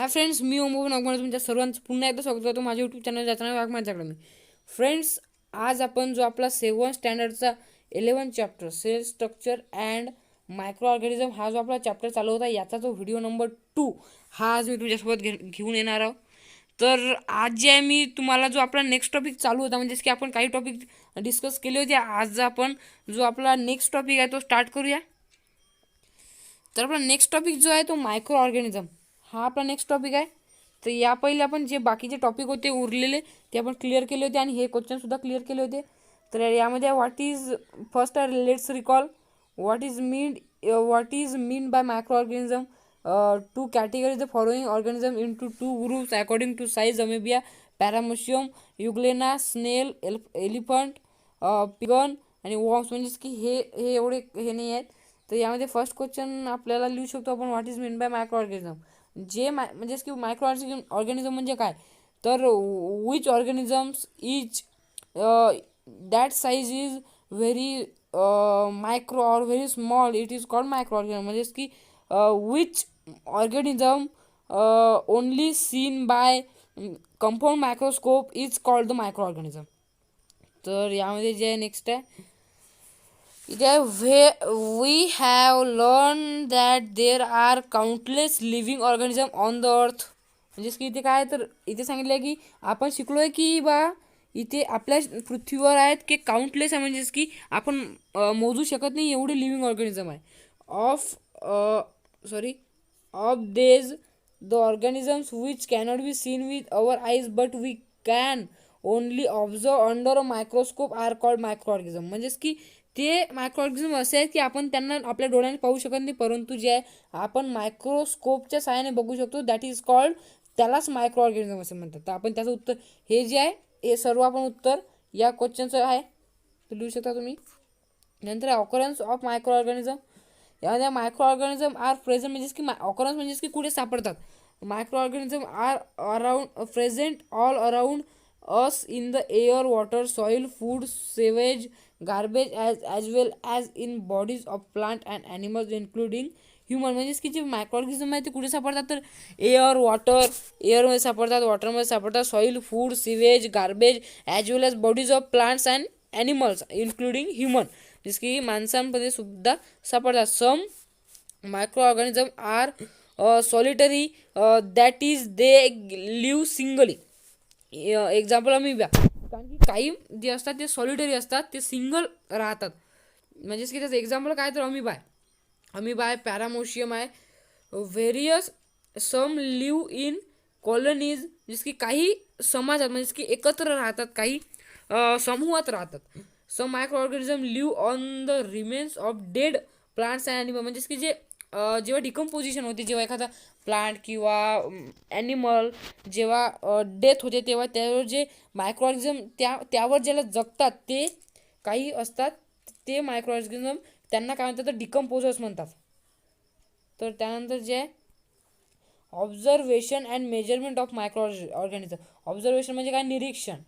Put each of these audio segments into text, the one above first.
Hi friends, मी ओमोहन अगमन तुमच्या सर्वांचं पुन्हा एकदा स्वागत करतो माझ्या यूट्यूब चॅनल जाताना वाघ माझ्याकडे मी. फ्रेंड्स, आज आपण जो आपला 7th स्टँडर्डचा 11 chapter cell structure and micro organism हा जो आपला चॅप्टर चालू होता याचा जो व्हिडिओ नंबर 2 हा आज मी तुमच्यासोबत घेऊन येणार आहोत. तर आज जे आहे मी तुम्हाला जो आपला नेक्स्ट टॉपिक चालू होता म्हणजेच की आपण काही टॉपिक डिस्कस केले होते, आज आपण जो आपला नेक्स्ट टॉपिक आहे तो स्टार्ट करूया. तर आपला नेक्स्ट टॉपिक जो आहे तो मायक्रो ऑर्गॅनिझम हा आपला नेक्स्ट टॉपिक आहे. तर या पहिले आपण जे बाकीचे टॉपिक होते उरलेले ते आपण क्लिअर केले होते आणि हे क्वेश्चनसुद्धा क्लिअर केले होते. तर यामध्ये what is first let's recall what is mean by micro organism. Two categories the following organism in two 2 groups according to size: amoeba, paramecium, euglena, snail, elephant, pigeon आणि वॉर्म्स. म्हणजेच की हे एवढे हे नाही आहेत. तर यामध्ये फर्स्ट क्वेश्चन आपल्याला लिहू शकतो आपण, what is mean by micro organism. म्हणजेच की मायक्रो ऑर्गॅनिझम म्हणजे काय, तर which organisms is that size is very micro or very small it is called micro organism. म्हणजेच की which organism only seen by compound microscope is called the micro organism. तर यामध्ये जे नेक्स्ट आहे we have learned that there are countless living organisms on the earth. म्हणजेच की इथे काय, तर इथे सांगितलं आहे की आपण शिकलो आहे की बा इथे आपल्या पृथ्वीवर आहेत की काउंटलेस आहे. म्हणजेच की आपण मोजू शकत नाही एवढे लिव्हिंग ऑर्गॅनिझम आहे. Of these the organisms which cannot be seen with our eyes but we can only observe under a microscope are called micro organism. म्हणजेच की ते मायक्रो ऑर्गॅनिझम असे आहेत की आपण त्यांना आपल्या डोळ्याने पाहू शकत नाही, परंतु जे आहे आपण मायक्रोस्कोपच्या सहाय्याने बघू शकतो, दॅट इज कॉल्ड, त्यालाच मायक्रो ऑर्गॅनिझम असे म्हणतात. तर आपण त्याचं उत्तर हे जे आहे हे सर्व आपण उत्तर या क्वेश्चनचं आहे ते लिहू शकता तुम्ही. नंतर ऑकरन्स ऑफ मायक्रो ऑर्गॅनिझम. यामध्ये मायक्रो ऑर्गॅनिझम आर प्रेझेंट. म्हणजेच की ऑकरन्स म्हणजेच की कुठे सापडतात. Micro organism are around present all around us in the air, water, soil, food, sewage, garbage as well as in bodies of plant and animals including human. म्हणजेच की जे micro organism आहे ते कुठे सापडतात, तर एअरमध्ये सापडतात, वॉटरमध्ये सापडतात, soil, food, sewage, garbage as well as bodies of plants and animals including human. जसं की माणसांमध्ये सुद्धा सापडतात. Some micro organism are solitary that is they live singly. Example amoeba. कारण की काही जे असतात ते सॉलिटरी असतात, ते सिंगल राहतात. म्हणजेच की त्याचं एक्झाम्पल काय, तर अमिबा आहे, पॅरामोशियम आहे. Various some live in colonies. जसं की काही समाजात म्हणजेच की एकत्र राहतात, काही समूहात राहतात. Some micro organism live on the remains of dead plants and animal. म्हणजेच की जे जेव्हा डिकम्पोजिशन होते, जेव्हा एखादा प्लांट किंवा ॲनिमल जेव्हा डेथ होते तेव्हा त्यावर जे मायक्रो ऑर्गॅनिझम त्यावर ज्याला जगतात ते काही असतात, ते मायक्रो ऑर्गॅनिझम त्यांना काय म्हणतात, तर डिकम्पोजर्स म्हणतात. तर त्यानंतर जे आहे observation and measurement of micro organism. Observation म्हणजे काय, निरीक्षण,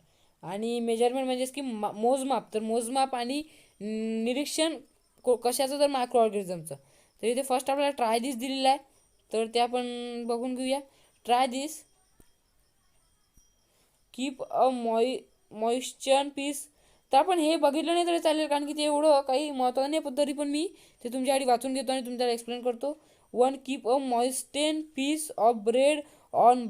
आणि मेजरमेंट म्हणजेच की मोजमाप. तर मोजमाप आणि निरीक्षण कशाचं, तर मायक्रो ऑर्गॅनिझमचं. तर इथे फर्स्ट आपल्याला ट्राय दिस दिलेला आहे, तर ते आपण बघून घेऊया. Try this keep a moisture piece. तर आपण हे बघितलं नाही तरी चालेल, कारण की ते एवढं काही महत्त्वाचं नाही, पण तरी पण मी ते तुमच्यासाठी वाचून घेतो आणि तुमच्याला एक्सप्लेन करतो. 1. Keep a moistened piece of bread on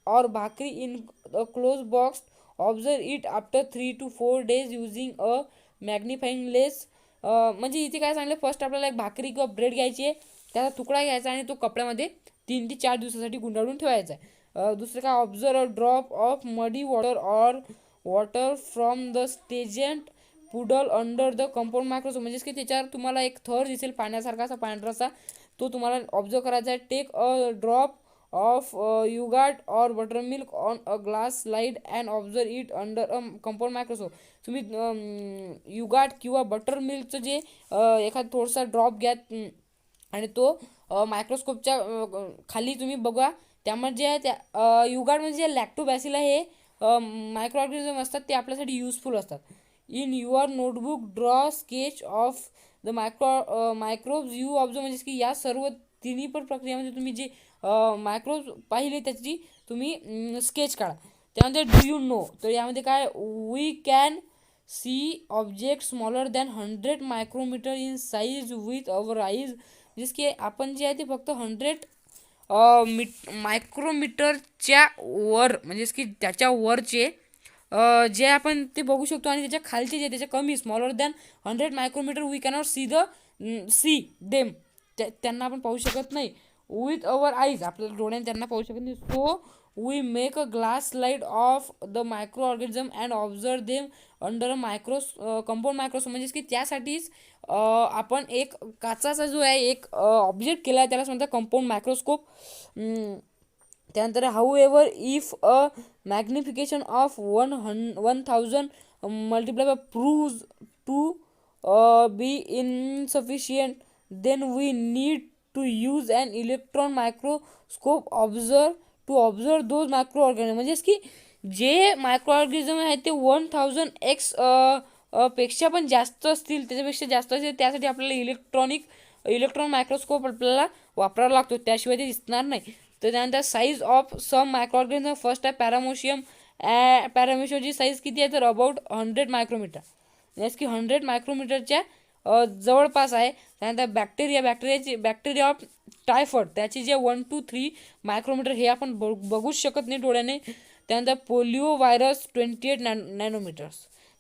और bhakri in a closed box. Observe it after 3 to 4 days using a magnifying lens. म्हणजे इथे काय सांगलं, फर्स्ट आपल्याला एक भाकरी किंवा ब्रेड घ्यायची आहे, त्याचा तुकडा घ्यायचा आणि तो कपड्यामध्ये 3 ते 4 दिवसासाठी गुंडाळून ठेवायचा आहे. दुसरं काय, observe a drop of muddy water from the stagnant puddle under the compound microscope. म्हणजेच की त्याच्यावर तुम्हाला एक थर दिसेल पाण्यासारखा, असा पांढरासा, तो तुम्हाला ऑब्झर्व करायचा आहे. Take a drop of yogurt or butter milk on a glass slide and observe it under a compound microscope. तुम्ही युगार्ट किंवा बटर मिल्कचं जे एखादा थोडासा ड्रॉप घ्या आणि तो मायक्रोस्कोपच्या खाली तुम्ही बघा. त्यामध्ये जे आहे त्या युगार्ट म्हणजे लॅक्टोबॅसिल हे मायक्रो ऑर्गॅनिझम असतात, ते आपल्यासाठी युजफुल असतात. In your notebook draw sketch of the microbes you observe. म्हणजेच की या सर्व तिन्ही पण प्रक्रियामध्ये तुम्ही जे मायक्रो पाहिले त्याची तुम्ही स्केच काढा. त्यानंतर डू यू नो, तर यामध्ये काय, we can see object smaller than 100 micrometre in size with our eyes. जसं की आपण जे आहे ते फक्त 100 मायक्रोमीटरच्या वर, म्हणजेच की त्याच्या वरचे जे आपण ते बघू शकतो, आणि त्याच्या खालचे जे त्याच्या कमी, smaller than 100 micrometre, we cannot see them, त्यांना आपण पाहू शकत नाही. विथ अवर आईज, आपल्याला डोळ्याने त्यांना पाहू शकत नाही. So we make a glass slide of the micro organism and observe them under a compound microscope. म्हणजेच की त्यासाठीच आपण एक काचाचा जो आहे एक ऑब्जेक्ट केला आहे, त्यालाच म्हणतात कंपाऊंड मायक्रोस्कोप. त्यानंतर however if a magnification of 1000 multiply by proves to be insufficient, then we need to use an electron microscope observe those micro organism. म्हणजेच की जे मायक्रो ऑर्गॅनिझम आहेत ते 1000x पेक्षा पण जास्त असतील, त्याच्यापेक्षा जास्त असतील, त्यासाठी आपल्याला इलेक्ट्रॉन मायक्रोस्कोप आपल्याला वापरावा लागतो, त्याशिवाय ते दिसणार नाही. तर त्यानंतर size of some micro organism, first आहे पॅरामेशियमची साईज किती आहे, तर अबाउट 100 मायक्रोमीटर, म्हणजे की 100 मायक्रोमीटरच्या जवळपास आहे. त्यानंतर बॅक्टेरिया ऑफ टायफॉइड, त्याची जे 1 to 3 मायक्रोमीटर, हे आपण बघूच शकत नाही डोळ्याने. त्यानंतर पोलिओ व्हायरस 28 नॅनोमीटर्स,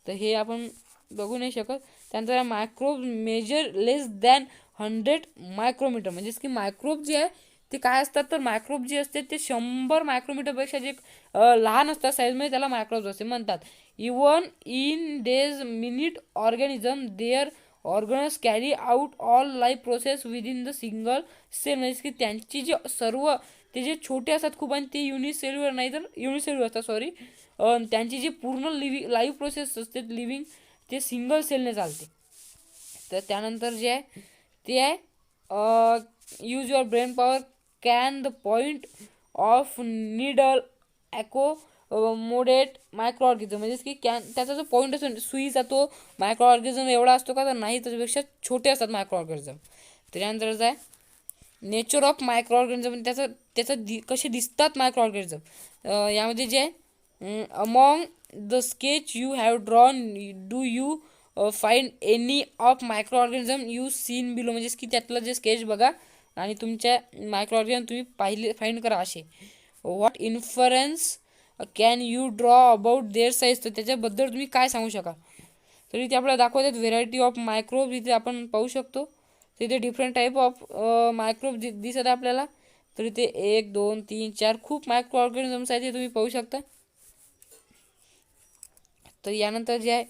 तर हे आपण बघू नाही शकत. त्यानंतर मायक्रोब मेजर लेस दॅन 100 मायक्रोमीटर, म्हणजेच की मायक्रोब जे आहे ते काय असतात, तर मायक्रोब जे असते ते 100 मायक्रोमीटरपेक्षा जे लहान असतात साईजमध्ये, त्याला मायक्रोब्स असे म्हणतात. Even in these minute organism their organs carry out all life process within the single cell. म्हणजे की त्यांची जे सर्व ते जे छोटे असतात खूप, आणि ते युनिसेल्युलर नाही तर युनिसेल्युलर असतात, सॉरी, त्यांची जी पूर्ण लाईव्ह प्रोसेस असते लिव्हिंग, ते सिंगल सेलने चालते. तर त्यानंतर जे आहे ते आहे use your brain power, can the point of needle accommodate micro organism. म्हणजेच की त्याचा जो पॉईंट असतो सुईचा, तो मायक्रो ऑर्गॅनिझम एवढा असतो का, तर नाही, त्याच्यापेक्षा छोटे असतात मायक्रो ऑर्गॅनिझम. त्याच्यानंतर जे आहे नेचर ऑफ मायक्रो ऑर्गॅनिझम, कसे दिसतात मायक्रो ऑर्गॅनिझम, यामध्ये जे आहे among the sketch you have drawn, do you find any of micro organism you seen below. म्हणजेच की त्यातलं जे स्केच बघा आणि तुमच्या मायक्रो ऑर्गॅनिझम तुम्ही फाइंड करा असे. What inference can you draw about their size, तर त्याच्याबद्दल तुम्ही काय सांगू शकाल. तर इथे आपल्याला दाखवतात व्हेरायटी ऑफ मायक्रोब, इथे आपण पाहू शकतो. तर इथे डिफरंट टाईप ऑफ मायक्रोब दिसत आहे आपल्याला. तर इथे 1 2 3 4 खूप मायक्रो ऑर्गॅनिझम्स आहेत, ते तुम्ही पाहू शकता. तर यानंतर जे आहे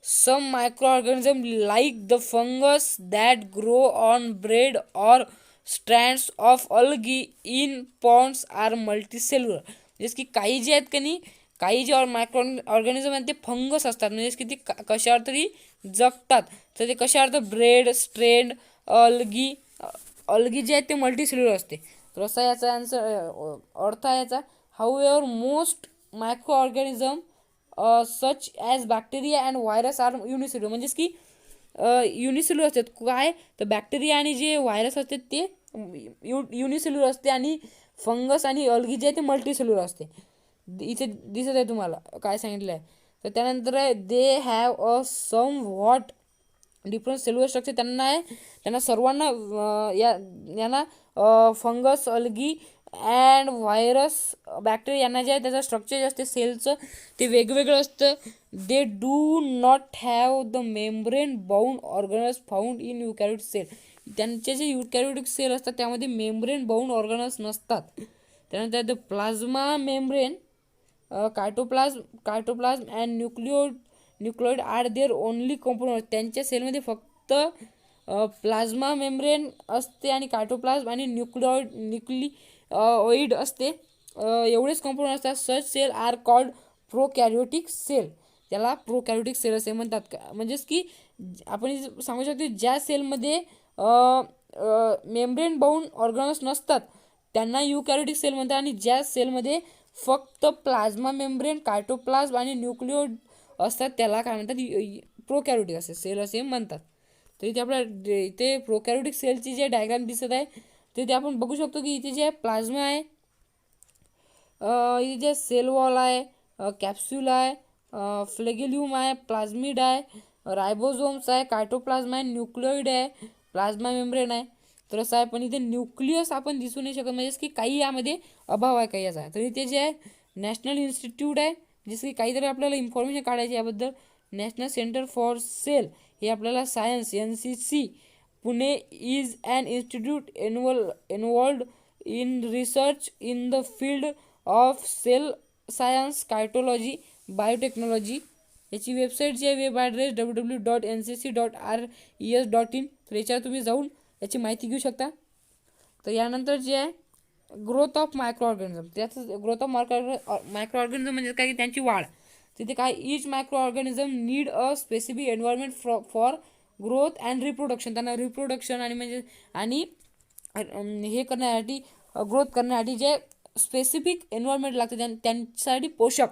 some micro organism like the fungus that grow on bread or strands of algae in ponds are multicellular. म्हणजेच की काही जे आहेत का नाही, काही जे मायक्रो ऑर्गॅनिझम आहेत ते फंगस असतात, म्हणजेच की ते कशावर तरी जगतात. तर ते कशावर, तर ब्रेड, स्ट्रेंड, अल्गी जे आहेत ते मल्टीसेल्युलर असते. तर असा याचा अर्थ आहे याचा. However most micro organism such as bacteria and virus are unicellular. म्हणजेच की युनिसेल्युलर असतात काय, तर बॅक्टेरिया आणि जे व्हायरस असते ते युनिसेल्युलर असते, आणि फंगस आणि अल्गी जे आहे ते मल्टीसेल्युलर असते. इथे दिसत आहे तुम्हाला काय सांगितलं आहे. तर त्यानंतर they have a somewhat different cellular structure, त्यांना सर्वांना यांना fungus, algae and virus, bacteria यांना जे आहे त्याचं स्ट्रक्चर जे असते सेलचं ते वेगवेगळं असतं. They do not have the membrane bound organelles found in eukaryotic cell. त्यांचे जे युकॅरियोटिक सेल असतात त्यामध्ये मेम्ब्रेन बाउंड ऑर्गनल्स नसतात. त्यानंतर the plasma membrane, cytoplasm and nucleoid are their only component. त्यांच्या सेलमध्ये फक्त प्लाझ्मा मेम्ब्रेन असते आणि कायटोप्लाझ्म आणि न्यूक्लिओइड असते, एवढेच कंपोनंट असतात. सच सेल आर कॉल्ड प्रोकॅरियोटिक सेल. त्याला प्रोकॅरियोटिक सेल असे म्हणतात. म्हणजेच की आपण सांगू शकतो ज्या सेलमध्ये मेम्ब्रेन बाउंड ऑर्गनल्स नसतात त्यांना युकॅरियोटिक सेल म्हणतात, आणि ज्या सेलमध्ये फक्त प्लाझ्मा मेम्ब्रेन, कायटोप्लाझ्म आणि न्यूक्लिओइड असतात त्याला काय म्हणतात, प्रोकॅरियोटिक असे सेल असे म्हणतात. तर इथे आपल्याला इथे प्रोकॅरियोटिक सेलची जे डायग्राम दिसत आहे ते आपण बघू शकतो की इथे जे आहे प्लाझ्मा आहे, इथे जे सेल वॉल आहे, कॅप्सूल आहे, फ्लेगेल्यूम आहे, प्लाझ्मिड आहे, रायबोझोम्स आहे, कायटोप्लाझ्मा आहे, न्यूक्लिओइड आहे, प्लाझ्मा मेम्ब्रेन आहे. तर असं आहे, पण इथे न्यूक्लियस आपण दिसू नाही शकत, म्हणजेच की काही यामध्ये अभाव आहे काही याचा आहे. तर इथे जे आहे नॅशनल इन्स्टिट्यूट आहे, जसं की काहीतरी आपल्याला इन्फॉर्मेशन काढायची याबद्दल. नॅशनल सेंटर फॉर सेल हे आपल्याला science NCC Pune is an institute involved in research in the field of cell science, cytology, biotechnology. याची वेबसाईट जी आहे वेब ॲड्रेस www.ncc.res.in. तर याच्यावर तुम्ही जाऊन याची माहिती घेऊ शकता. तर यानंतर जे आहे ग्रोथ ऑफ मायक्रो ऑर्गॅनिझम, त्याचं ग्रोथ ऑफ मायक्रो ऑर्गॅनिझम म्हणजे काय की त्यांची वाढ. तिथे काय each micro organism need a specific environment for growth and reproduction. त्यांना रिप्रोडक्शन आणि म्हणजे आणि हे करण्यासाठी ग्रोथ करण्यासाठी जे स्पेसिफिक एन्व्हायरमेंट लागते त्यांच्यासाठी पोषक.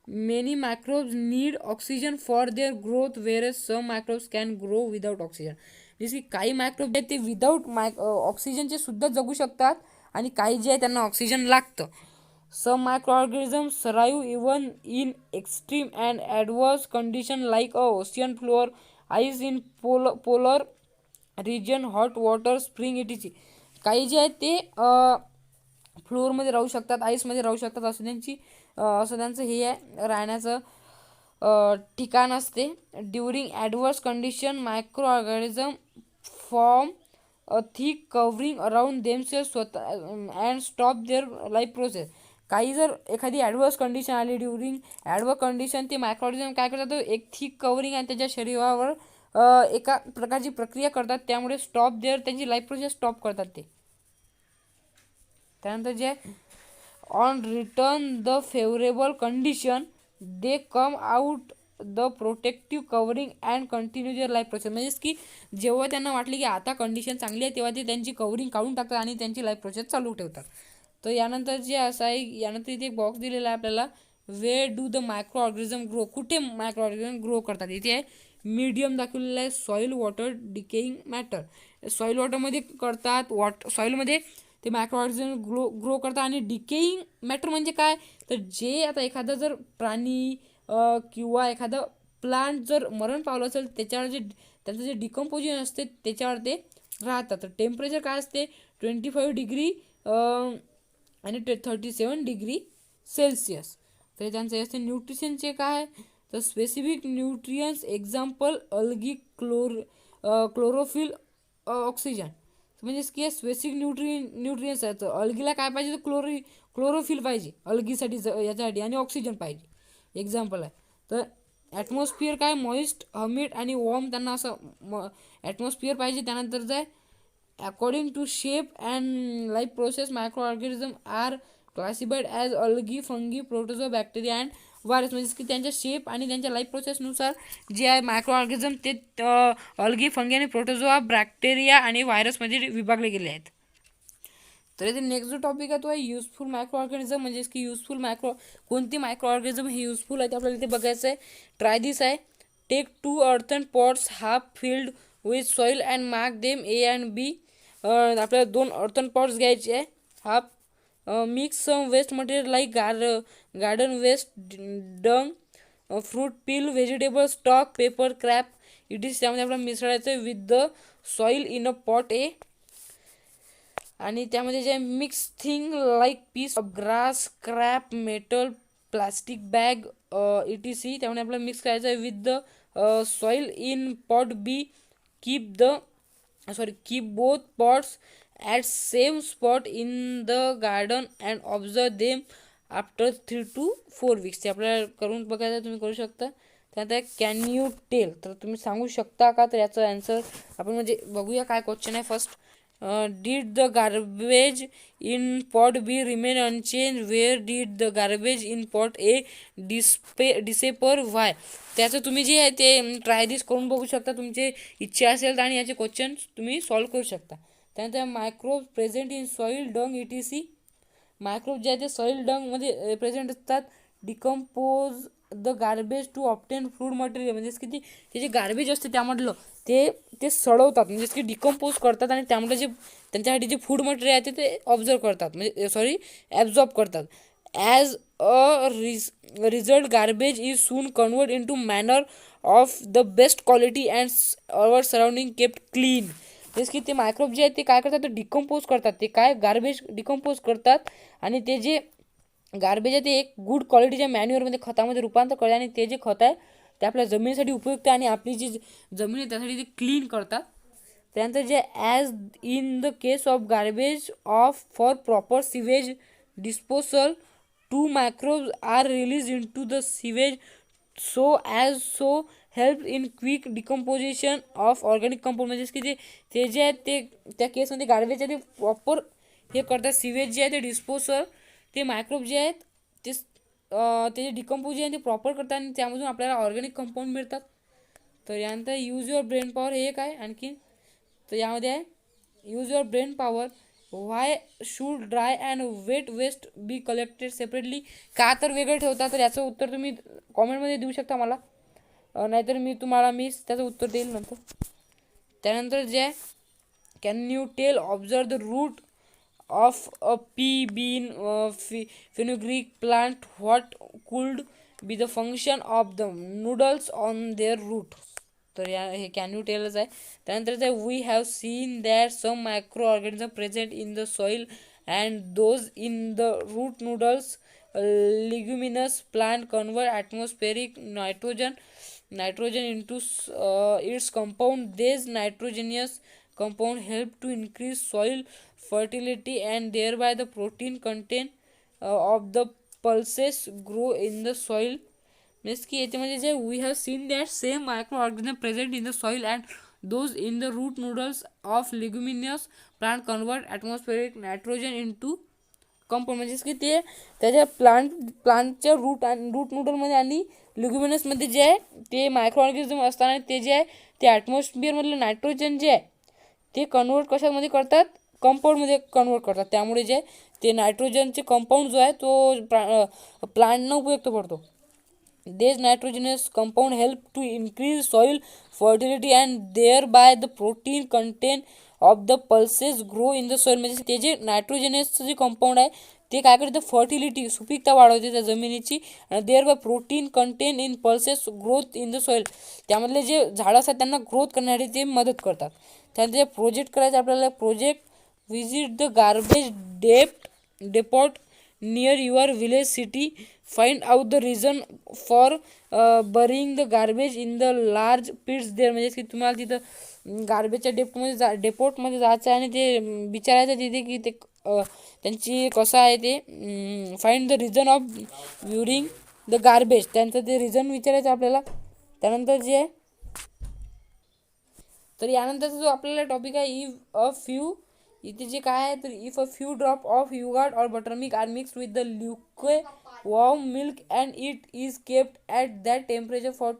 Many microbes need oxygen for their growth whereas some microbes can grow without oxygen. जसे काही मायक्रोब आहेत ते विदाउट ऑक्सिजनचे सुद्धा जगू शकतात आणि काही जे आहे त्यांना ऑक्सिजन लागतं. Some micro organism survive even in extreme and adverse condition like a ocean floor, ice in polar region, hot water spring etc. काही जे आहेत ते फ्लोअरमध्ये राहू शकतात, आईसमध्ये राहू शकतात, असं त्यांचं हे आहे राहण्याचं ठिकाण असते. During adverse condition micro organism form a thick covering around themselves स्वतः and stop their life process. काही जर एखादी ॲडवर्स कंडिशन आली, ड्युरिंग ॲडवर्स कंडिशन ते मायक्रो ऑर्गॅनिझम काय करतात, एक थिक कवरिंग आणि त्याच्या शरीरावर एका प्रकारची प्रक्रिया करतात, त्यामुळे स्टॉप देअर त्यांची लाईफ प्रोसेस स्टॉप करतात ते. त्यानंतर जे on return the favourable condition they come out the protective covering and continue there life process. म्हणजेच की जेव्हा त्यांना वाटले की आता कंडिशन चांगली आहे तेव्हा ते त्यांची कवरिंग काढून टाकतात आणि त्यांची लाईफ प्रोसेस चालू ठेवतात. तर यानंतर जे असं आहे, यानंतर इथे एक बॉक्स दिलेला आहे आपल्याला, where do the micro organism grow. कुठे मायक्रो ऑर्गॅनिझम ग्रो करतात, इथे आहे मीडियम दाखवलेलं आहे, soil water decaying matter. Soil वॉटरमध्ये करतात, सॉईलमध्ये ते मायक्रो ऑर्गॅनिझम ग्रो करतात. आणि डिकेइंग मॅटर म्हणजे काय, तर जे आता एखादा जर प्राणी किंवा एखादा प्लांट जर मरण पावलं असेल त्याच्यावर जे त्याचं जे डिकम्पोजिशन असते त्याच्यावर ते राहतात. तर टेम्परेचर काय असते 25 डिग्री आणि 37 डिग्री सेल्सिअस. तर त्यांचं असते न्यूट्रिशनचे काय, तर specific nutrients example algae, chlorophyll, oxygen. म्हणजेच की स्पेसिफिक न्यूट्रियन्स आहेत. अल्गीला काय पाहिजे, तर क्लोरोफिल पाहिजे अल्गीसाठी याच्यासाठी, आणि ऑक्सिजन पाहिजे. एक्झाम्पल आहे. तर ॲटमॉस्फिअर काय मॉइस्ट, हमिड आणि वॉर्म, त्यांना असं ॲटमॉस्फिअर पाहिजे. त्यानंतर जाय according to shape and life process micro organism are classified as algae, fungi, protozoa, bacteria and virus. म्हणजे की त्यांच्या शेप आणि त्यांच्या लाईफ प्रोसेसनुसार जे आहे मायक्रो ऑर्गॅनिझम ते अल्गी, फंगी आणि प्रोटोझोआ, बॅक्टेरिया आणि व्हायरसमध्ये विभागले गेले आहेत. तर इथे नेक्स्ट जो टॉपिक आहे तो आहे युजफुल मायक्रो ऑर्गॅनिझम. म्हणजेच की युजफुल कोणती मायक्रो ऑर्गॅनिझम हे युजफुल आहे ते आपल्याला इथे बघायचं आहे. ट्राय दिस आहे. Take 2 earthen pots half filled with soil and mark them A and B. आपल्याला 2 earthen pots घ्यायचे आहे. Half mix some waste material like garden waste, dung, fruit peel, vegetable stalk, paper, crap it त्यामध्ये आपल्याला मिसळायचं with the soil in a pot A. आणि त्यामध्ये जे mix thing like piece of grass, crap, metal, plastic bag ETC त्यामुळे आपल्याला mix करायचं आहे with the soil in pot B. Keep both pots at same spot in the garden and observe them after 3 to 4 weeks. ते आपल्याला करून बघायचं, तुम्ही करू शकता. त्यानंतर कॅन यू टेल, तर तुम्ही सांगू शकता का, तर याचं आन्सर आपण म्हणजे बघूया काय क्वेश्चन आहे. First, did the garbage in pot B remain unchanged? Where did the garbage in pot A disappear? Why? त्याचं तुम्ही जे आहे ते ट्राय दिस करून बघू शकता, तुमची इच्छा असेल तर, आणि याचे क्वेश्चन तुम्ही सॉल्व्ह करू शकता. त्यानंतर microbe present in soil, dung, ETC. Microbe जे आहे ते सॉईल डंगमध्ये प्रेझेंट असतात. Decompose the garbage to obtain food material. म्हणजेच की ते जे गार्बेज असते त्यामधलं ते ते सडवतात, म्हणजे की डिकम्पोज करतात, आणि त्यामुळे जे त्यांच्यासाठी जे फूड मटेरियल आहे ते ऑब्झर्व करतात, म्हणजे ॲब्झॉर्ब करतात. As a result garbage is soon convert into manure of the best quality and our surrounding kept clean. जसं की ते मायक्रोब जे आहेत ते काय करतात, ते डिकम्पोज करतात, ते काय गार्बेज डिकम्पोज करतात, आणि ते जे गार्बेज आहे ते एक गुड क्वालिटीच्या मॅन्युअरमध्ये, खतामध्ये रूपांतर करतात, आणि ते जे खत आहे ते आपल्या जमिनीसाठी उपयुक्त आहे, आणि आपली जी जमीन आहे त्यासाठी ते क्लीन करतात. त्यानंतर जे as in the case of garbage of for proper sewage disposal, to microbes are release into the sewage so help in quick decomposition of organic compound. म्हणजेच की ते जे आहेत ते त्या केसमध्ये गार्बेज आहे ते प्रॉपर हे करतात, सिवेज जे आहे ते डिस्पोसल, ते मायक्रोब जे आहेत ते ते डिकम्पोज जे आहे ते प्रॉपर करतात, आणि त्यामधून आपल्याला ऑर्गॅनिक कंपाऊंड मिळतात. तर यानंतर यूज युअर ब्रेन पॉवर, हे एक आहे आणखी. तर यामध्ये आहे use your brain power, why should dry and wet waste be collected separately. का तर वेगळं ठेवता, तर याचं उत्तर तुम्ही कॉमेंटमध्ये देऊ शकता मला, नाहीतर मी त्याचं उत्तर देईल नंतर. त्यानंतर जे आहे, can you tell observe the root of a pea bean fenugreek plant, what could be the function of the nodules on their root. तर हे कॅन यू टेलच आहे. त्यानंतर ते we have seen that some micro organism present in the soil and those in the root nodules. Leguminous plant convert atmospheric nitrogen into its compound. These nitrogenous compound help to increase soil fertility, and thereby the protein content of the pulses grow in the soil. Means की याच्यामध्ये जे we have seen that same micro organism present in the soil and those in the root nodules of leguminous plant convert atmospheric nitrogen into compound. म्हणजेच की ते त्याच्या प्लांटच्या route नूडलमध्ये आणि लिग्युमिनसमध्ये जे आहे ते मायक्रो ऑर्गॅनिझम असताना ते जे आहे ते ॲटमॉस्फिअरमधलं नायट्रोजन जे आहे ते कन्वर्ट कशामध्ये करतात, कंपाऊंडमध्ये कन्वर्ट करतात. त्यामुळे जे ते नायट्रोजनचे कंपाऊंड जो आहे तो प्लांटनं उपयुक्त पडतो. These nitrogenous compound help to increase soil fertility, and thereby the protein content of the pulses grow in the soil. म्हणजे ते जे नायट्रोजनस जे कंपाऊंड आहे ते काय करते, फर्टिलिटी सुपीकता वाढवते त्या जमिनीची, आणि thereby protein content in pulses growth in the soil. त्यामधले जे झाडं असतात त्यांना ग्रोथ करण्यासाठी ते मदत करतात. त्यानंतर प्रोजेक्ट करायचं आपल्याला, project visit the garbage depot near your village city, find out the reason for burying the garbage in the large pits there. म्हणजे की तुम्हाला तिथं गार्बेजच्या डेपोटमध्ये जायचं आहे, आणि ते विचारायचं तिथे की ते त्यांची कसं आहे ते find the reason of ब्युरिंग the garbage, त्यांचं ते रिझन विचारायचं आपल्याला. त्यानंतर जे आहे, तर यानंतरचा जो आपल्याला टॉपिक आहे, इफ अ फ्यू, इथे जे काय आहे तर if a few drop of yogurt or buttermilk are mixed with the lukewarm milk and it is kept at that temperature for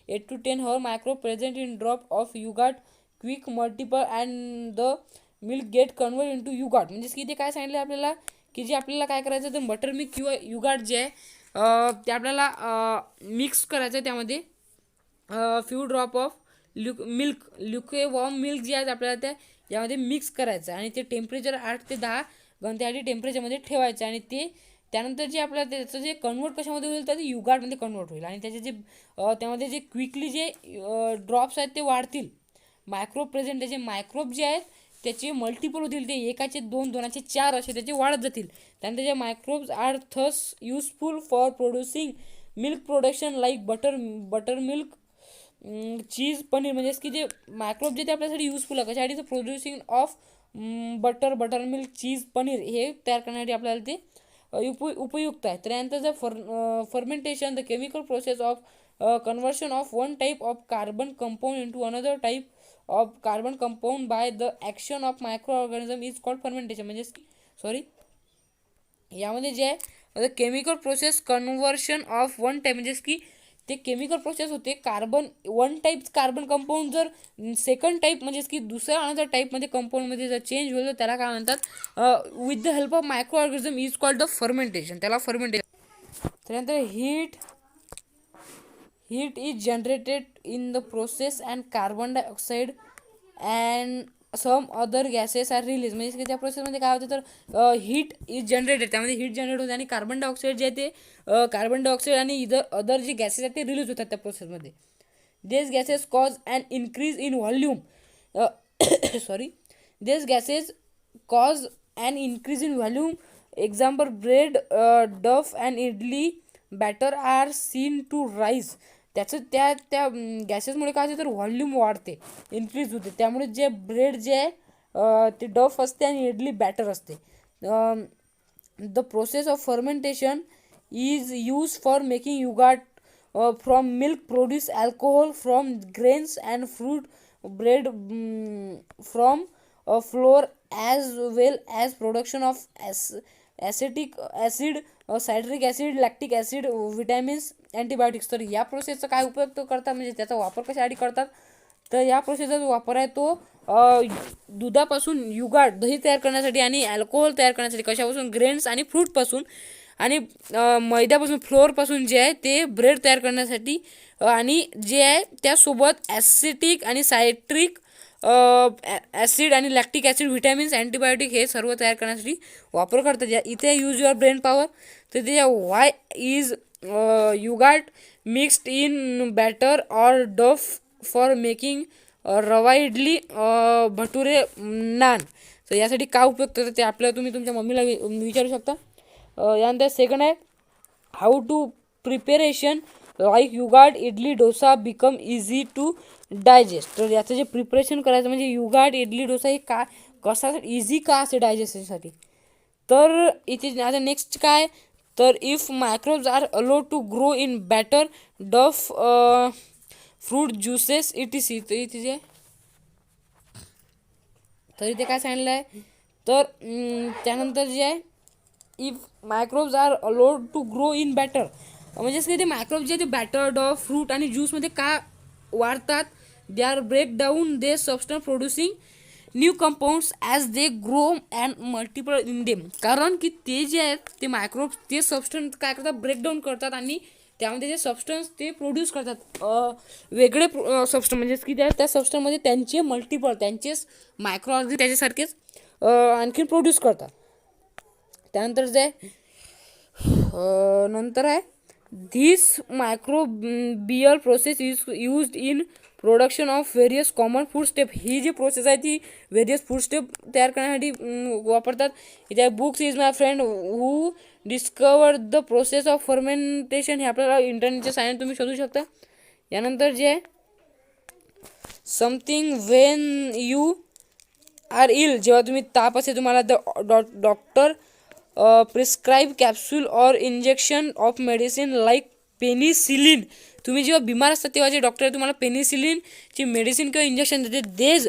8 to 10 hours, micro present in drop of yogurt quick multiple and the milk get convert into yogurt. म्हणजेच की ते काय सांगितलं आपल्याला की जे आपल्याला काय करायचं तर बटरमिल्क किंवा युगार्ड जे आहे ते आपल्याला मिक्स करायचं आहे. त्यामध्ये few drop of lukewarm milk जे आहे आपल्याला त्या यामध्ये मिक्स करायचं, आणि ते टेम्परेचर 8 ते 10 घंट्यासाठी टेम्परेचरमध्ये ठेवायचं, आणि ते त्यानंतर जे आपल्याला त्याचं जे कन्वर्ट कशामध्ये होईल तर ते युगार्डमध्ये कन्वर्ट होईल, आणि त्याचे जे त्यामध्ये जे क्विकली जे ड्रॉप्स आहेत ते वाढतील. मायक्रोब प्रेझेंट, त्याचे मायक्रोब जे आहेत त्याचे मल्टिपल होतील, ते एकाचे 2, 2चे 4 असे त्याचे वाढत जातील. त्यानंतर जे microbes are thus useful for producing milk production like butter milk, cheese, paneer. म्हणजेच की जे मायक्रोब जे ते आपल्यासाठी युजफुल आहे कशासाठी तर producing of butter milk, cheese, paneer हे तयार करण्यासाठी आपल्याला ते उपयुक्त आहे. त्यानंतर जर fermentation, the chemical process of conversion of one type of carbon compound into another type of carbon compound by the action of micro organism is called fermentation. म्हणजे यामध्ये जे आहे chemical process conversion of one type, म्हणजेच की ते chemical process होते carbon one type carbon compound जर second type म्हणजेच की दुसऱ्या अनदर टाईपमध्ये कंपाऊंडमध्ये जर चेंज होईल तर त्याला काय म्हणतात with the help of micro organism is called the fermentation. त्याला फर्मेंटेशन. त्यानंतर heat is generated in the process and carbon dioxide and some other gases are released. म्हणजे की त्या प्रोसेसमध्ये काय होतं तर हीट इज जनरेटेड, त्यामध्ये हीट जनरेट होते आणि कार्बन डायऑक्साईड जे आहे ते कार्बन डायऑक्साईड आणि इतर अदर जे गॅसेस आहेत ते रिलीज होतात त्या प्रोसेसमध्ये. These gases cause an increase in volume. Sorry. These gases cause an increase in volume. Example, bread, duff and idli batter are seen to rise. त्याचं त्या त्या गॅसेसमुळे काय होतं तर व्हॉल्यूम वाढते, इन्क्रीज होते. त्यामुळे जे ब्रेड जे आहे ते डफ असते आणि इडली बॅटर असते. The process of fermentation is use for making yogurt from milk produce alcohol from grains and fruit bread from flour as well as production of acetic acid citric acid lactic acid vitamins antibiotics. तर या प्रोसेसचा काय उपयोग करतात म्हणजे त्याचा वापर कशासाठी करतात तर या प्रोसेसचा जो वापर आहे तो दुधापासून युगार्ट दही तयार करण्यासाठी आणि अल्कोहोल तयार करण्यासाठी. कशापासून ग्रेन्स आणि फ्रूटपासून आणि मैद्यापासून फ्लोअरपासून जे आहे ते ब्रेड तयार करण्यासाठी आणि जे आहे त्यासोबत ॲसिटिक आणि सायट्रिक ॲसिड आणि लॅक्टिक ॲसिड व्हिटॅमिन्स अँटीबायोटिक हे सर्व तयार करण्यासाठी वापर करतात. इथे यूज युअर ब्रेन पॉवर. तर त्याच्या why is yogurt mixed in batter or dough for making rava idli bhature naan. तर यासाठी काय उपयोग करतात ते आपल्याला तुम्ही तुमच्या मम्मीला विचारू शकता. यानंतर सेकंड आहे how to preparation like yogurt idli dosa become easy to digest. तर याचं जे प्रिपरेशन करायचं म्हणजे युगार्ट इडली डोसा हे का कसा इझी का असे डायजेशनसाठी. तर इथे आता नेक्स्ट काय तर इफ मायक्रोब्स आर अलो टू ग्रो इन बॅटर डफ फ्रूट ज्युसेस इटीसी. तर इथे जे तर इथे काय सांगितलं आहे तर त्यानंतर जे आहे if microbes are allowed to grow in batter म्हणजेच की ते मायक्रोब्स जे ते बॅटर डफ फ्रूट आणि ज्यूसमध्ये का वाढतात. They are break down the substance producing new compounds as they grow and multiple in them. कारण की ते जे आहेत ते मायक्रोब्स ते सबस्टन्स काय करतात ब्रेकडाऊन करतात आणि त्यामध्ये जे सबस्टन्स ते प्रोड्यूस करतात वेगळे सबस्टन्स म्हणजेच की त्या सबस्टन्समध्ये त्यांचे मल्टिपल त्यांचेच मायक्रो ऑर्गॅनिझम त्याच्यासारखेच आणखीन प्रोड्यूस करतात. त्यानंतर जे नंतर आहे this microbial process is used in production of various common food step. ही जी प्रोसेस आहे ती व्हेरियस फूड स्टेप तयार करण्यासाठी वापरतात. इथे books is my friend who discover the process of fermentation हे आपल्याला इंटरनेटच्या साहाय्याने तुम्ही शोधू शकता. यानंतर जे आहे something when you are ill जेव्हा तुम्ही ताप असेल तुम्हाला the doctor prescribe capsule or injection of medicine like penicillin. तुम्ही जेव्हा बिमार असतात तेव्हा जे डॉक्टर तुम्हाला पेनिसिलिनची मेडिसिन किंवा इंजेक्शन देते. These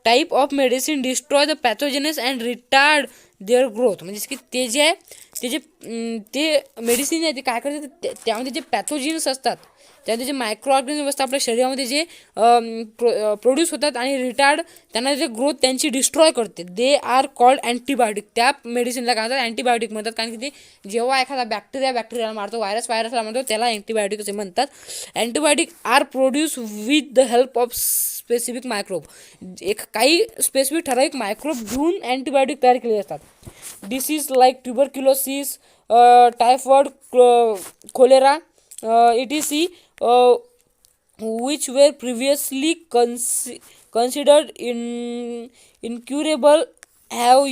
type of medicine destroy the pathogens and retard their growth. म्हणजेच की ते जे आहे ते जे ते मेडिसिन आहे ते काय करतात त्यामध्ये जे पॅथोजिन्स असतात त्यामध्ये जे मायक्रो ऑर्गॅनिझम असतात आपल्या शरीरामध्ये जे प्रोड्यूस होतात आणि रिटार्ड त्यांना जे ग्रोथ त्यांची डिस्ट्रॉय करते. They are called antibiotic. त्या मेडिसिनला काय म्हणतात अँटीबायोटिक म्हणतात. कारण की ते जेव्हा एखादा बॅक्टेरियाला मारतो व्हायरसला मारतो त्याला अँटीबायोटिक असे म्हणतात. Antibiotic are produce with the help of specific microbe. काही स्पेसिफिक ठराविक मायक्रोब घेऊन अँटीबायोटिक तयार केले असतात. Disease like tuberculosis typhoid cholera etc which were previously considered incurable have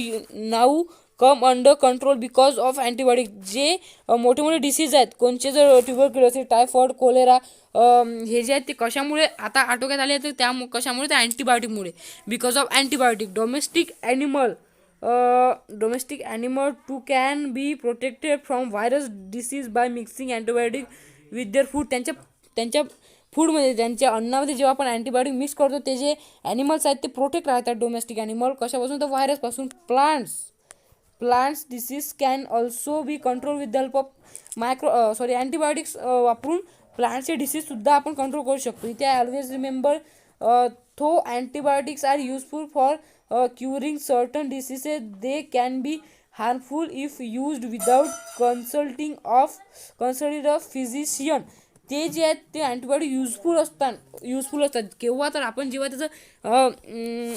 now come under control because of antibiotic. जे मोठे मोठे disease आहेत कोणचे जर ट्युबरक्युलोसिस टायफॉइड कोलेरा हे जे आहेत ते कशामुळे आता आटोक्यात आले तर त्या कशामुळे त्या अँटीबायोटिकमुळे. Because of antibiotic domestic animal too can be protected from virus disease by mixing antibiotic with their food. त्यांच्या फूडमध्ये त्यांच्या अन्नामध्ये जेव्हा आपण अँटीबायोटिक मिक्स करतो ते जे ॲनिमल्स आहेत ते प्रोटेक्ट राहतात. डोमेस्टिक ॲनिमल कशापासून तर व्हायरसपासून. Plants disease can also be control with the help of antibiotics वापरून प्लांट्सचे डिसीजसुद्धा आपण कंट्रोल करू शकतो. इथे always remember though antibiotics are useful for curing certain diseases they can be harmful if used without consulting a physician. ते जे आहेत ते अँटीबायोटिक युजफुल असतात केव्हा, तर आपण जेव्हा त्याचं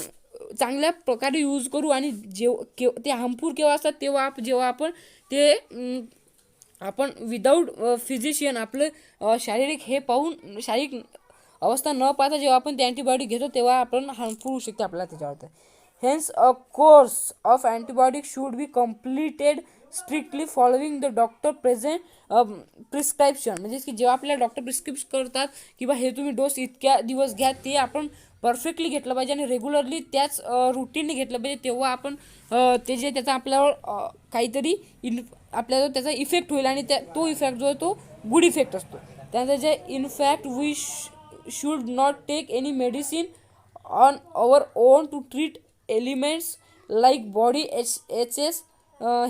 चांगल्या प्रकारे यूज करू, आणि ते हार्मफुल केव्हा असतात तेव्हा जेव्हा आपण ते आपण विदाऊट फिजिशियन आपलं शारीरिक हे पाहून, शारीरिक अवस्था न पाहता जेव्हा आपण ते अँटीबायोटिक घेतो तेव्हा आपण हार्मफुल होऊ शकते आपल्याला त्याच्यावर. Hence a course of antibiotic should be completed strictly following the doctor prescription. म्हणजे की जेव्हा आपल्याला डॉक्टर प्रिस्क्रिप्शन करतात की बा हे तुम्ही डोस इतक्या दिवस घ्या, ते आपण परफेक्टली घेतलं पाहिजे आणि रेग्युलरली त्याच रुटीनने घेतलं पाहिजे. तेव्हा आपण ते जे त्याचा आपल्यावर काहीतरी आपल्याला त्याचा इफेक्ट होईल, आणि तो इफेक्ट जो आहे तो गुड इफेक्ट असतो. त्यानंतर जे in fact we should not take any medicine on our own to treat ailments like body HS,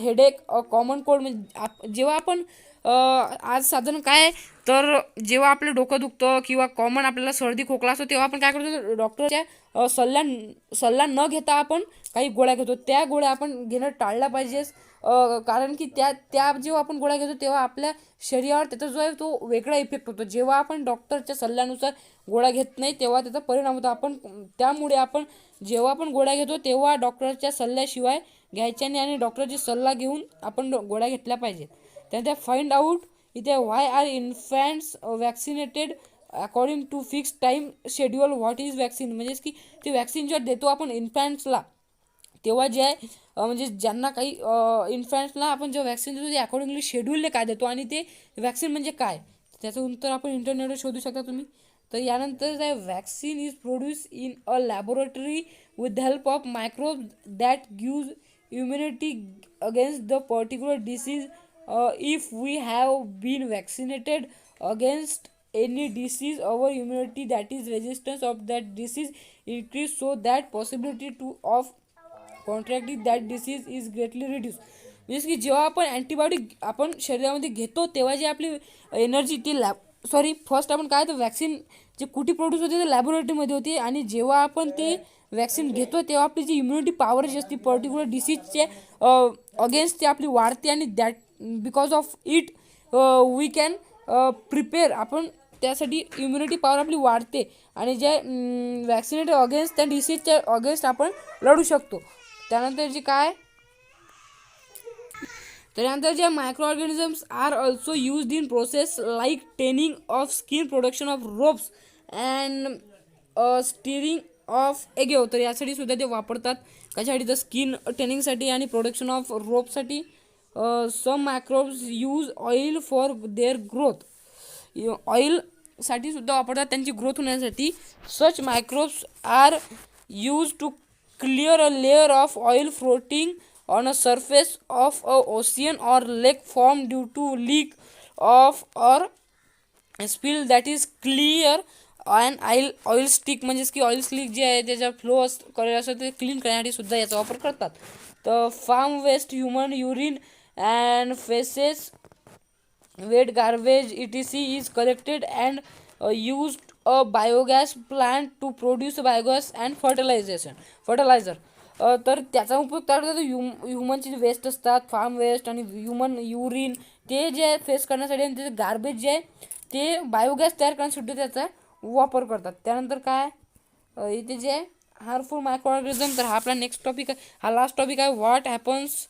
headache, common cold. म्हणजे जेव्हा आपण आज साधारण काय, तर जेव्हा आपलं डोकं दुखतं किंवा कॉमन आपल्याला सर्दी खोकला असतो तेव्हा आपण काय करतो, डॉक्टरच्या सल्ला न घेता आपण काही गोळ्या घेतो. त्या गोळ्या आपण घेणं टाळल्या पाहिजे, कारण की त्या जेव्हा आपण गोळ्या घेतो तेव्हा आपल्या शरीरावर त्याचा जो आहे तो वेगळा इफेक्ट होतो. जेव्हा आपण डॉक्टरच्या सल्ल्यानुसार गोळ्या घेत नाही तेव्हा त्याचा परिणाम होतो. त्यामुळे आपण जेव्हा आपण गोळ्या घेतो तेव्हा डॉक्टरच्या सल्ल्याशिवाय घ्यायच्या नाही, आणि डॉक्टरची सल्ला घेऊन आपण गोळ्या घेतल्या पाहिजेत. त्यानंतर फाइंड आउट इथे why are infants vaccinated according to fix time schedule. What is vaccine, म्हणजेच की ते वॅक्सिन जेव्हा देतो आपण इन्फॅन्ट्सला तेव्हा जे आहे म्हणजे ज्यांना काही इन्फॅन्ट्सला आपण जेव्हा वॅक्सिन देतो ते अकॉर्डिंगली शेड्यूलने काय देतो, आणि ते वॅक्सिन म्हणजे काय त्याचं उत्तर आपण इंटरनेटवर शोधू शकता तुम्ही. तर यानंतर vaccine is produce in a laboratory with the help of microbe that gives immunity against the particular disease. If we have been vaccinated against any disease, our immunity, that is resistance of that disease, increase, so that possibility of contracting that disease is greatly reduced. म्हणजे की जेव्हा आपण antibiotic आपण शरीरामध्ये घेतो तेव्हा जी आपली energy ती फर्स्ट आपण काय, तर वॅक्सिन जे कुठे प्रोड्यूस होते ते लॅबोरेटरीमध्ये होती, आणि जेव्हा आपण ते वॅक्सिन घेतो तेव्हा आपली जी इम्युनिटी पॉवर जी असते पर्टिक्युलर डिसीजचे अगेन्स्ट ते आपली वाढते, आणि that because of it we can prepare. आपण त्यासाठी इम्युनिटी पॉवर आपली वाढते, आणि जे वॅक्सिनेट अगेन्स्ट त्या डिसीजच्या अगेन्स्ट आपण लढू शकतो. त्यानंतर जे काय, त्यानंतर जे micro organisms are also used in process like tanning of skin, production of ropes and stirring of agave. तर यासाठी सुद्धा ते वापरतात. कशासाठी, तर स्किन टेनिंगसाठी आणि प्रोडक्शन ऑफ रोपसाठी. Some microbes use oil for their growth. ऑइलसाठी सुद्धा वापरतात त्यांची ग्रोथ होण्यासाठी. Such microbes are use to clear a layer of oil floating on a surface of a ocean or lake formed due to leak of or spill that is clear and oil stick. म्हणजेच की oil slick जे आहे त्याचा flow करायला असं ते clean करण्यासाठी सुद्धा याचा वापर करतात. तर farm waste, human urine and faeces, wet, garbage etc is collected and used a biogas plant to produce biogas and fertilizer. तर त्याचा उपयोग काय होतो, ह्युमनचे जे वेस्ट असतात, फार्म वेस्ट आणि ह्युमन युरिन, ते जे फेस करण्यासाठी, आणि त्याचे गार्बेज जे आहे ते बायोगॅस तयार करण्यासाठी त्याचा वापर करतात. त्यानंतर काय इथे जे आहे हार्मफुल मायक्रो ऑर्गॅनिझम. तर हा आपला नेक्स्ट टॉपिक आहे, हा लास्ट टॉपिक आहे. What happens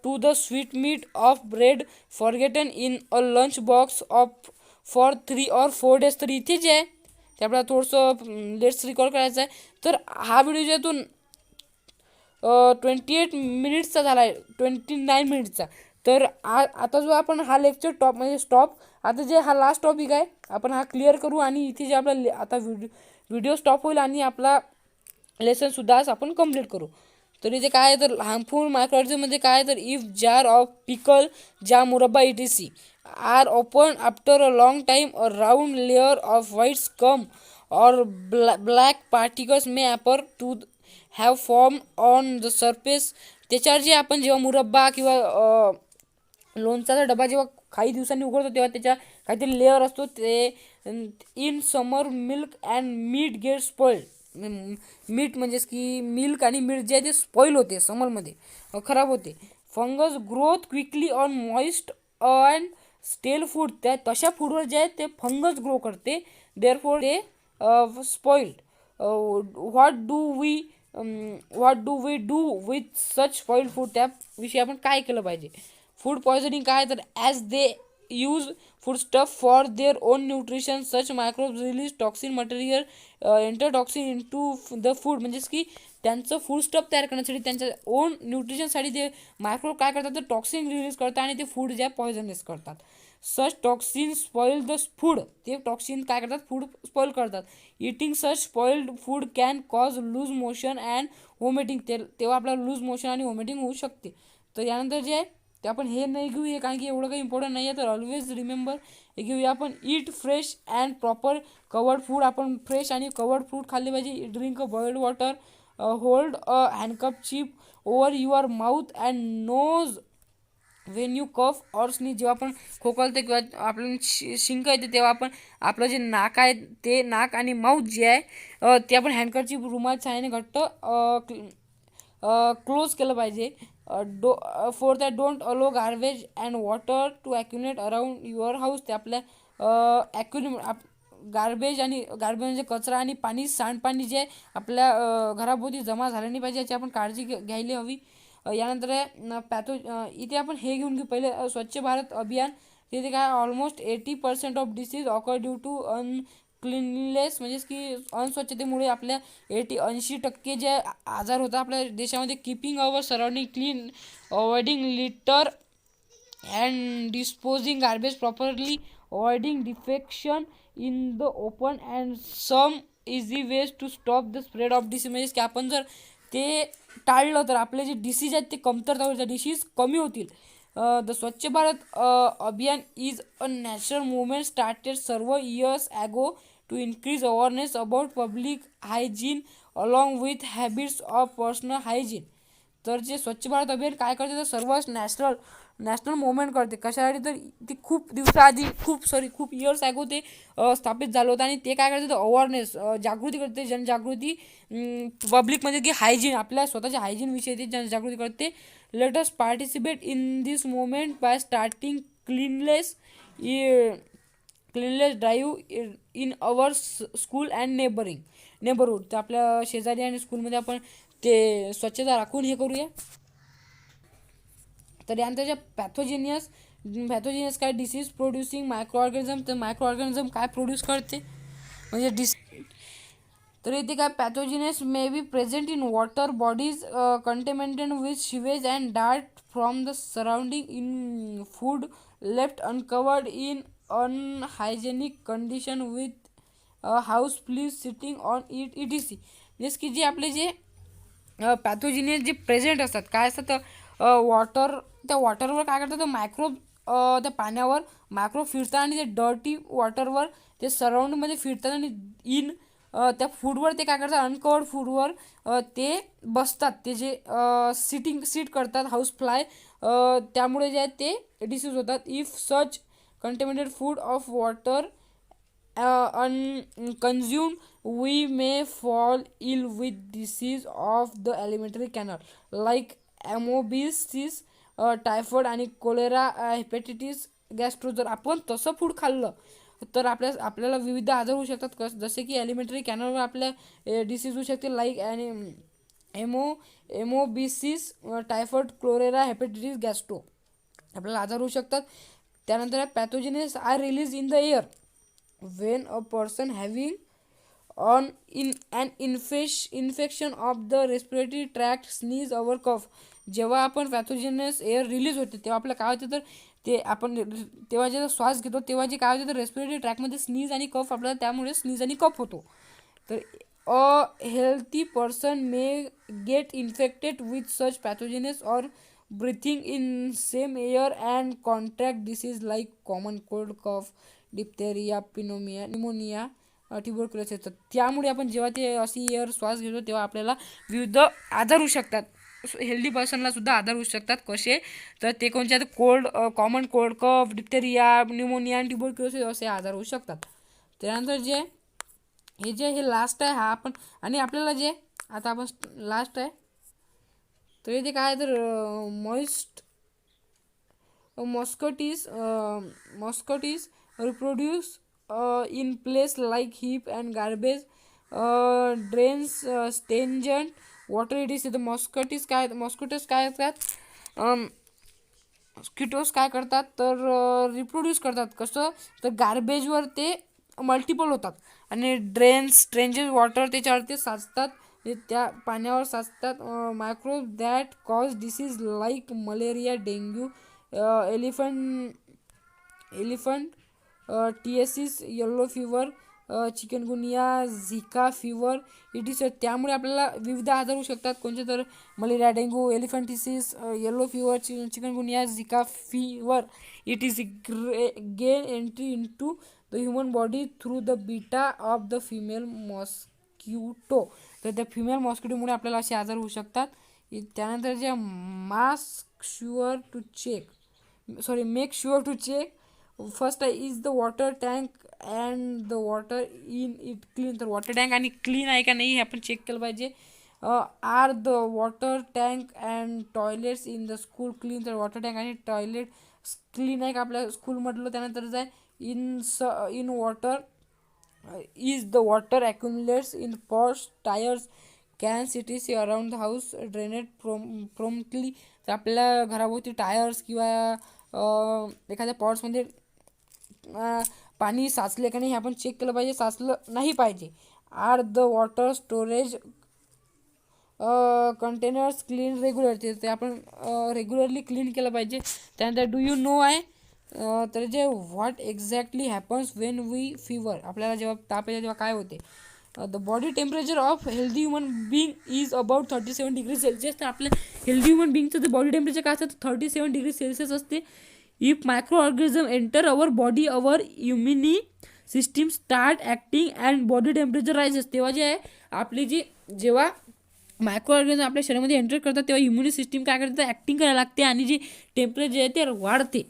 to the sweet meat of bread forgotten in a lunch box of for 3 or 4 days. तर इथे जे आहे ते आपल्याला थोडंसं लेट्स रिकॉर्ड करायचं आहे. तर हा व्हिडिओ जो आहे तो 28 मिनिट्सचा झाला आहे, 29 मिनिट्सचा. तर आता जो आपण हा लेक्चर म्हणजे स्टॉप, आता जे हा लास्ट टॉपिक आहे आपण हा क्लिअर करू, आणि इथे जे आपला आता व्हिडिओ स्टॉप होईल आणि आपला लेसनसुद्धा आज आपण कंप्लीट करू. तर इथे काय आहे, तर हार्मफुल मायक्रोऑर्गॅनिझममध्ये काय आहे, तर if jar of pickle, jam murabba etc are open after a long time, a round layer of white scum or black particles may appear to have form on the surface. त्याच्यावर जे आपण जेव्हा मुरब्बा किंवा लोणचाचा डबा जेव्हा काही दिवसांनी उघडतो तेव्हा त्याच्या काहीतरी लेअर असतो, ते in summer milk and meat get spoiled. मीठ म्हणजेच की मिल्क आणि मीठ जे आहे ते स्पॉइल होते, समरमध्ये खराब होते. Fungus growth quickly on moist and stale food, त्या तशा फूडवर जे आहे ते फंगस ग्रो करते, देअरफॉर ते spoiled. What do we do with such spoiled food, त्याविषयी आपण काय केलं पाहिजे. फूड पॉयझनिंग काय, तर as they use food stuff for their own nutrition, such microbes release toxin material enter toxin into the food. म्हणजेच की त्यांचं फूड स्टफ तयार करण्यासाठी, त्यांच्या ओन न्यूट्रिशनसाठी ते मायक्रोब काय करतात, तर टॉक्सिन रिलीज करतात आणि ते फूड जे आहे पॉयझनस करतात. Such toxin spoil the food, ते टॉक्सिन काय करतात, फूड स्पॉइल करतात. Eating such spoiled food can cause loose motion and vomiting, तेव्हा आपल्याला लूज मोशन आणि वॉमिटिंग होऊ शकते. तर यानंतर जे आहे ते आपण हे नाही घेऊया, कारण की एवढं काही इम्पॉर्टंट नाही आहे. तर ऑलवेज रिमेंबर हे घेऊया आपण, eat fresh and proper covered food. आपण फ्रेश आणि कवर्ड फूड खाल्ले पाहिजे. Drink a boiled water, hold a handkerchief over your mouth and nose when you cough or sneeze. जेव्हा आपण खोकलते किंवा आपल्याला शिंक येते, तेव्हा आपण आपलं जे नाक आहे ते नाक आणि माउथ जे आहे ते आपण हँडकर्चीफ रुमाल सहाय्याने घट्ट क्लोज केलं पाहिजे. For that don't allow garbage and water to accumulate around your house. ते आपल्या गार्बेज म्हणजे कचरा आणि पाणी, सांडपाणी जे आपल्या घराभोवती जमा झालं नाही पाहिजे, याची आपण काळजी घ्यायला हवी. यानंतर इथे आपण हे घेऊन घेऊ पहिले, स्वच्छ भारत अभियान. तिथे काय, almost 80% of disease occur due to uncleanliness, म्हणजेच की अस्वच्छतेमुळे आपल्या 80% जे आजार होतात आपल्या देशामध्ये. Keeping our surrounding clean, avoiding litter and disposing garbage properly, avoiding defecation in the open and some easy ways to stop the spread of disease. म्हणजे की आपण जर ते टाळलं तर आपले जे डिसीज आहेत ते कमतरता होईल, डिसीज कमी होतील. The Swachh Bharat Abhiyan is a national movement started several years ago to increase awareness about public hygiene along with habits of personal hygiene. तर जे स्वच्छ भारत अभियान काय करते, तर सर्व नॅशनल मुवमेंट करते. कशासाठी, तर ती खूप दिवसाआधी खूप इयर्स ॲगो ते स्थापित झालं होतं. आणि ते काय करते, तर अवेअरनेस जागृती करते, जनजागृती पब्लिकमध्ये, की हायजीन आपल्या स्वतःच्या हायजीनविषयी ते जनजागृती करते. Let us participate in this movement by starting cleanliness drive in our school and neighbourhood. तर आपल्या शेजारी आणि स्कूलमध्ये आपण ते स्वच्छता राखून हे करूया. तर यानंतर जे पॅथोजिनियस काय, डिसीज प्रोड्युसिंग मायक्रो ऑर्गॅनिझम. तर मायक्रो ऑर्गॅनिझम काय प्रोड्यूस करते, म्हणजे तर इथे काय, pathogens may be present in water bodies contaminated with sewage and dirt from the surrounding, in food left uncovered in unhygienic condition with house flies sitting on it etc. जस की जे आपले जे पॅथोजिनियस जे प्रेझेंट असतात, काय असतात, त्या वॉटरवर काय करतात, तर मायक्रोब त्या पाण्यावर मायक्रोब फिरतात आणि ते डर्टी वॉटरवर ते सराउंडमध्ये फिरतात आणि त्या फूडवर ते काय करतात, अनकवर्ड फूडवर ते बसतात, ते जे सीट करतात हाऊस फ्लाय. त्यामुळे जे आहे ते डिसीज होतात. If such contaminated food of water unconsumed, we may fall ill with disease of the alimentary canal like amoebiasis, typhoid आणि कोलेरा, हेपॅटिटिस, गॅस्ट्रो. जर आपण तसं फूड खाल्लं तर आपल्याला विविध आजार होऊ शकतात, जसे की ॲलिमेंटरी कॅनलवर आपल्या डिसीज होऊ शकते, लाईक आणि एमोबिसिस, टायफॉइड, क्लोरेरा, हेपॅटिटिस, गॅस्ट्रो आपल्याला आजार होऊ शकतात. त्यानंतर pathogens are release in the air when a person having an infection of the respiratory tract, sneeze or cough. जेव्हा आपण पॅथोजेनस एअर रिलीज होते तेव्हा आपल्याला काय होतं, तर ते आपण तेव्हा जेव्हा श्वास घेतो तेव्हा जे काय होतं, तर रेस्पिरेटरी ट्रॅकमध्ये स्नीज आणि कफ, आपल्याला त्यामुळे स्नीज आणि कफ होतो. तर a healthy person may get infected with such pathogens or breathing in same air and contract disease like common cold, cough, diphtheria, pneumonia, tuberculosis. तर त्यामुळे आपण जेव्हा ते अशी एअर श्वास घेतो तेव्हा आपल्याला विविध आजार होऊ शकतात. हेल्दी पर्सनला सुद्धा आजार होऊ शकतात. कसे, तर ते कोणते, common cold, cough, diphtheria, pneumonia आणि ट्युबरक्युलोसिस असे आजार होऊ शकतात. त्यानंतर हे लास्ट आहे, हा आपण, आणि आपल्याला जे आता आपण लास्ट आहे, तर इथे काय, तर mosquitoes reproduce in place like heap and garbage drains, stagnant water. It is the mosquitoes काय करतात, मॉस्किटोज काय करतात तर रिप्रोड्यूस करतात. कसं तर गार्बेजवर ते मल्टिपल होतात आणि ड्रेन्स स्ट्रेंजेस वॉटर त्याच्यावर ते साचतात, त्या पाण्यावर साचतात. Microbe that cause disease like malaria, dengue, elephantiasis, yellow fever, chikungunya, zika fever. It is त्यामुळे आपल्याला विविध आजार होऊ शकतात. कोणते तर malaria, dengue, elephantiasis, yellow fever, chikungunya, zika fever. It is gain entry into the human body through the bite of the female mosquito. तर त्या फिमेल मॉस्किटोमुळे आपल्याला असे आजार होऊ शकतात. त्यानंतर जे make sure to check first is the water tank and the water in it clean. तर वॉटर टँक आणि क्लीन आहे का नाही हे आपण चेक केलं पाहिजे. Are the water tank and toilets in the school clean. तर वॉटर टँक आणि टॉयलेट क्लीन आहे का आपल्या स्कूलमधलं. त्यानंतर जाय in water is the water accumulates in pots, tyres, cans, etc around the house drained promptly. तर आपल्या घराभोवती टायर्स किंवा एखाद्या पॉट्समध्ये पाणी साचले का नाही हे आपण चेक केलं पाहिजे. साचलं नाही पाहिजे. Are the water storage containers clean regular. ते आपण रेग्युलरली क्लीन केलं पाहिजे. त्यानंतर डू यू नो आहे तर जे what exactly happens when we fever. आपल्याला जेव्हा ताप येते तेव्हा काय होते. The body temperature of healthy human being is about 37 degree Celsius. तर आपल्या हेल्दी ह्युमन बिंगचं जे बॉडी टेम्परेचर काय असतं 37 डिग्री सेल्सिअस असते. If micro organism enter our body our immune system start acting and body temperature rises. तेव्हा जे आहे आपली जेव्हा मायक्रो ऑर्गॅनिझम आपल्या शरीरामध्ये एंटर करतात तेव्हा इम्युनी सिस्टीम काय करते ॲक्टिंग करायला लागते आणि जे टेम्परेचर आहे ते वाढते.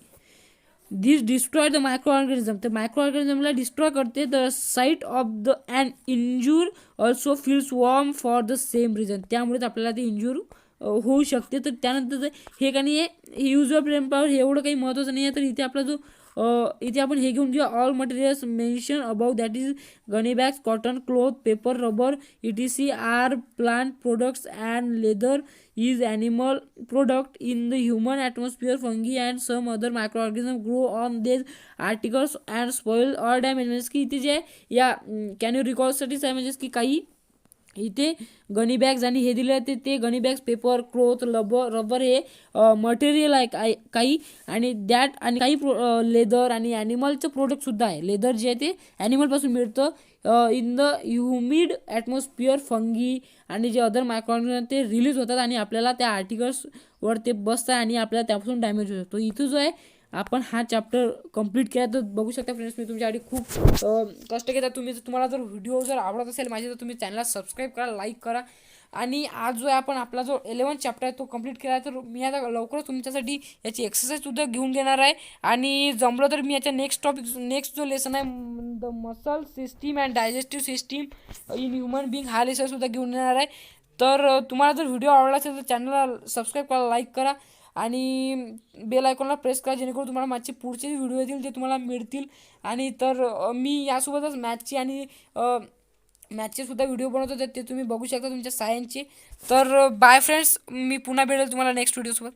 This destroy the micro organism. तर मायक्रो ऑर्गॅनिझमला डिस्ट्रॉय करते. The site of the and injure also feels warm for the same reason. त्यामुळेच आपल्याला ते इंज्यूर होऊ शकते. तर त्यानंतर हे का नाही हे युजर ब्रेन पॉवर हे एवढं काही महत्त्वाचं नाही आहे. तर इथे आपला जो इथे आपण हे घेऊन घेऊ all materials mention about that is gunny bags, cotton, cloth, paper, rubber, ETC are plant products and leather is animal product in the human atmosphere. Fungi and some other microorganisms grow on these articles and spoil or damage. म्हणजे की इथे जे या can you रिकॉलसाठीच आहे. म्हणजे की काही इथे गनी बॅग्स आणि हे दिले आहे ते gunny bags, paper, cloth, rubber हे मटेरियल आहे काही आणि दॅट आणि काही लेदर आणि ॲनिमलचं प्रोडक्टसुद्धा आहे. लेदर जे आहे ते ॲनिमलपासून मिळतं. In the humid atmosphere fungi आणि जे अदर मायक्रोऑर्गॅनिझम ते रिलीज होतात आणि आपल्याला त्या आर्टिकल्सवर ते बसतात आणि आपल्याला त्यापासून डॅमेज होतो. इथं जो आहे आपण हा चॅप्टर कंप्लीट केला. तर बघू शकता फ्रेंड्स मी तुमच्यासाठी खूप कष्ट घेतात. तुम्हाला जर व्हिडिओ जर आवडत असेल माझे तर तुम्ही चॅनलला सबस्क्राईब करा, लाईक करा. आणि आज जो आहे आपण आपला जो 11th चॅप्टर आहे तो कंप्लीट केला आहे. तर मी आता लवकरच तुमच्यासाठी याची एक्सरसाइजसुद्धा घेऊन देणार आहे. आणि जमलं तर मी याच्या नेक्स्ट जो लेसन आहे the muscle system and digestive system in human being हा लेसनसुद्धा घेऊन येणार आहे. तर तुम्हाला जर व्हिडिओ आवडला असेल तर चॅनलला सबस्क्राईब करा, लाईक करा आणि बेल आयकॉनला प्रेस करा जेणेकरून तुम्हाला माझे पुढचे व्हिडिओ येतील ते तुम्हाला मिळतील. आणि तर मी यासोबतच मॅथची आणि मॅथचेसुद्धा व्हिडिओ बनवतो तर ते तुम्ही बघू शकता तुमच्या सायन्सचे. तर बाय फ्रेंड्स, मी पुन्हा भेटेल तुम्हाला नेक्स्ट व्हिडिओसोबत.